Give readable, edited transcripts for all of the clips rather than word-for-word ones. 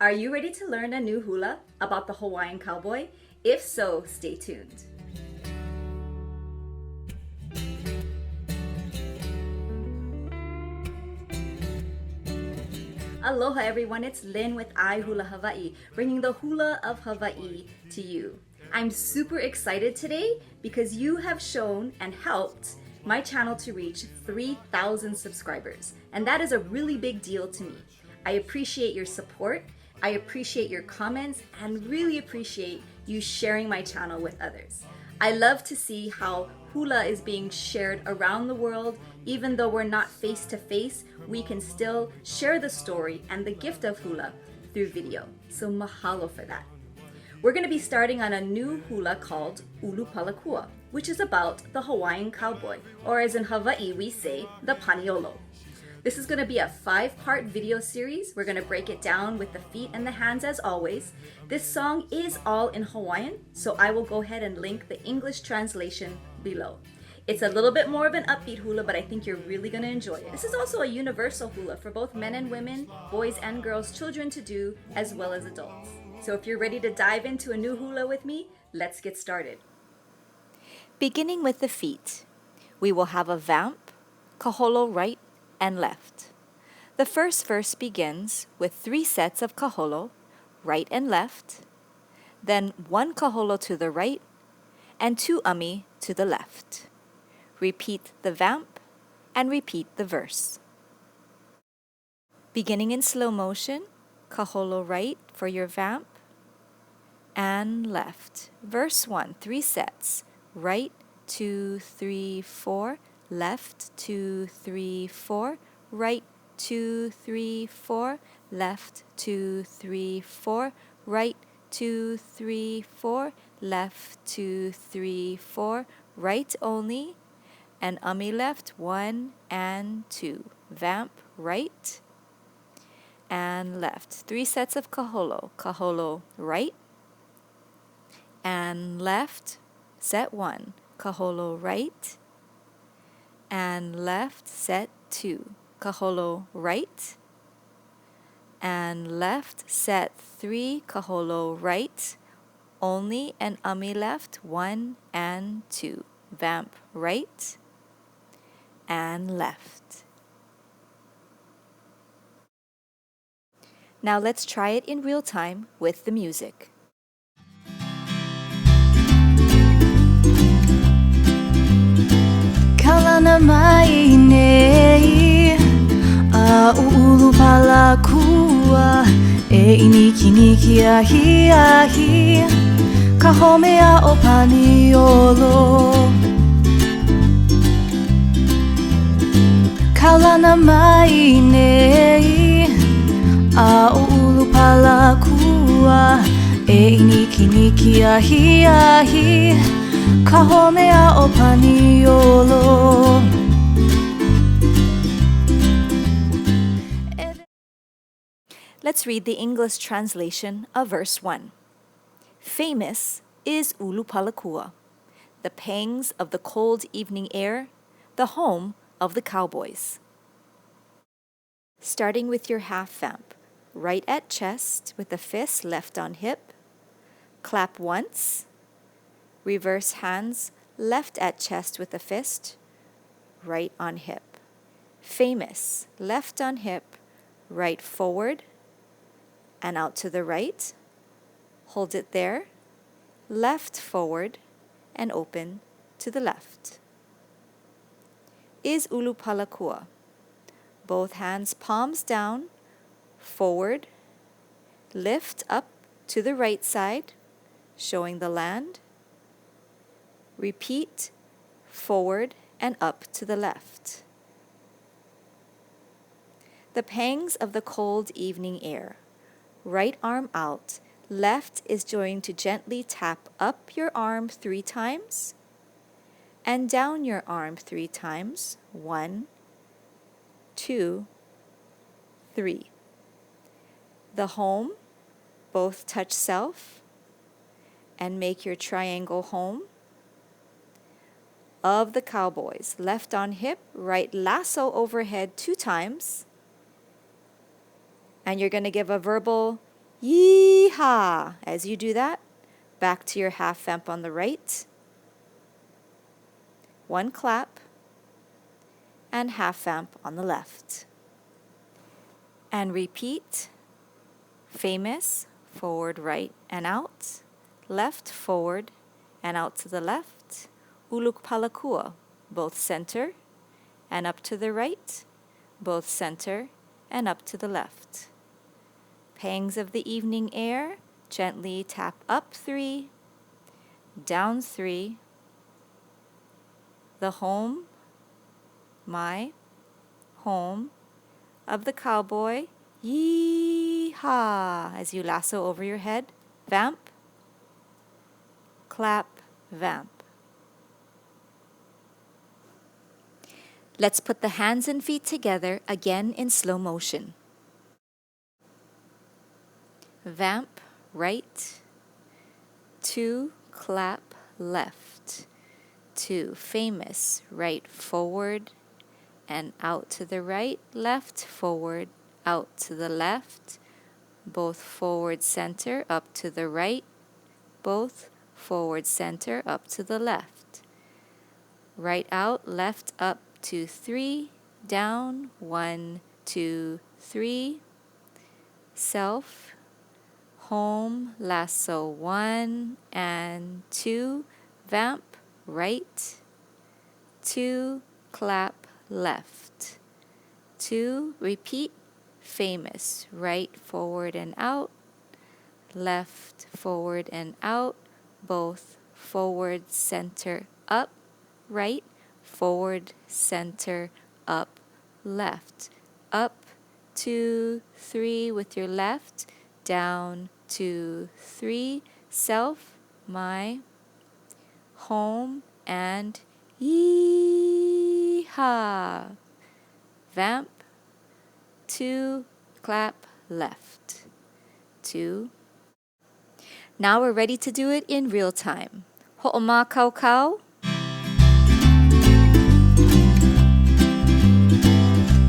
Are you ready to learn a new hula about the Hawaiian cowboy? If so, stay tuned. Aloha everyone, it's Lynn with iHula Hawaii, bringing the hula of Hawaii to you. I'm super excited today because you have shown and helped my channel to reach 3,000 subscribers, and that is a really big deal to me. I appreciate your support, I appreciate your comments, and really appreciate you sharing my channel with others. I love to see how hula is being shared around the world. Even though we're not face to face, we can still share the story and the gift of hula through video. So mahalo for that. We're going to be starting on a new hula called Ulupalakua, which is about the Hawaiian cowboy, or as in Hawaii we say, the paniolo. This is going to be a 5-part video series. We're going to break it down with the feet and the hands as always. This song is all in Hawaiian, so I will go ahead and link the English translation below. It's a little bit more of an upbeat hula, but I think you're really going to enjoy it. This is also a universal hula for both men and women, boys and girls, children to do, as well as adults. So if you're ready to dive into a new hula with me, let's get started. Beginning with the feet, we will have a vamp, kaholo right and left. The first verse begins with 3 sets of kaholo, right and left, then 1 kaholo to the right, and 2 umi to the left. Repeat the vamp and repeat the verse. Beginning in slow motion, kaholo right for your vamp and left. Verse 1, 3 sets. Right, 2, 3, 4, left, 2, 3, 4, right, 2, 3, 4, left, 2, 3, 4, right, 2, 3, 4, left, 2, 3, 4, right only, and umi left, 1 and 2. Vamp right and left. 3 sets of kaholo. Kaholo right and left. Set 1. Kaholo right and left. Set 2. Kaholo right and left. Set 3. Kaholo right only, and umi left, 1 and 2. Vamp right and left. Now let's try it in real time with the music. Kalana mai nei a ulupalakua e iniki niki ahi ahi ka homea o paniolo. Kalana mai nei a ulupalakua e iniki niki ahi ahi ka homea o paniolo. Let's read the English translation of verse 1. Famous is Ulupalakua, the pangs of the cold evening air, the home of the cowboys. Starting with your half vamp, right at chest with the fist left on hip, clap once, reverse hands left at chest with the fist, right on hip. Famous, left on hip, right forward and out to the right. Hold it there, left forward and open to the left. Is Ulupalakua. Both hands palms down, forward, lift up to the right side, showing the land. Repeat, forward and up to the left. The pangs of the cold evening air. Right arm out, left is going to gently tap up your arm 3 times and down your arm 3 times. 1, 2, 3. The home, both touch self and make your triangle home. Of the cowboys, left on hip, right lasso overhead 2 times. And you're going to give a verbal Yeehaw! As you do that, back to your half vamp on the right. One clap and half vamp on the left. And repeat. Famous, forward, right, and out. Left, forward, and out to the left. Ulupalakua, both center and up to the right, both center and up to the left. Pangs of the evening air, gently tap up 3, down 3. The home, my home of the cowboy, yeehaw, as you lasso over your head, vamp, clap, vamp. Let's put the hands and feet together again in slow motion. Vamp, right, 2, clap, left, 2, famous, right, forward, and out to the right, left, forward, out to the left, both forward, center, up to the right, both forward, center, up to the left. Right out, left, up, 2, 3, down, 1, 2, 3, self, home, lasso 1 and 2, vamp, right, 2, clap, left, 2, repeat, famous, right, forward and out, left, forward and out, both forward, center, up, right, forward, center, up, left, up, 2, 3 with your left, down, 2, 3, self, my, home, and yeehaw. Vamp, 2, clap, left, 2. Now we're ready to do it in real time. Ho'oma kau kau.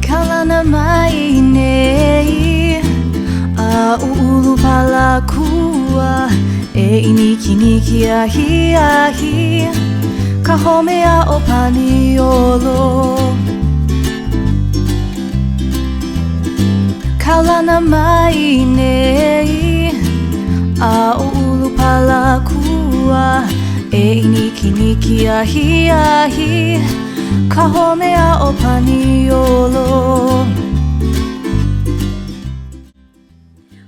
Kalana mai nei a ulupalakua e iniki ahi ahi ka homea o paniolo. Kalana mai nei a ulupalakua e iniki ahi ahi ka homea o paniolo.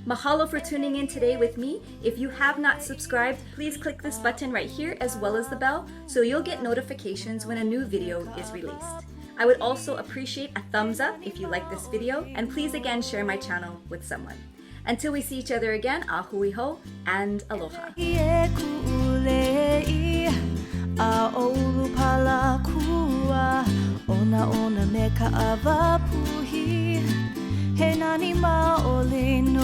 Mahalo for tuning in today with me. If you have not subscribed, please click this button right here as well as the bell so you'll get notifications when a new video is released. I would also appreciate a thumbs up if you like this video, and please again share my channel with someone. Until we see each other again, ahui ho and aloha. A Ulupalakua ona me ka awapuhi he nani ma o Lynn.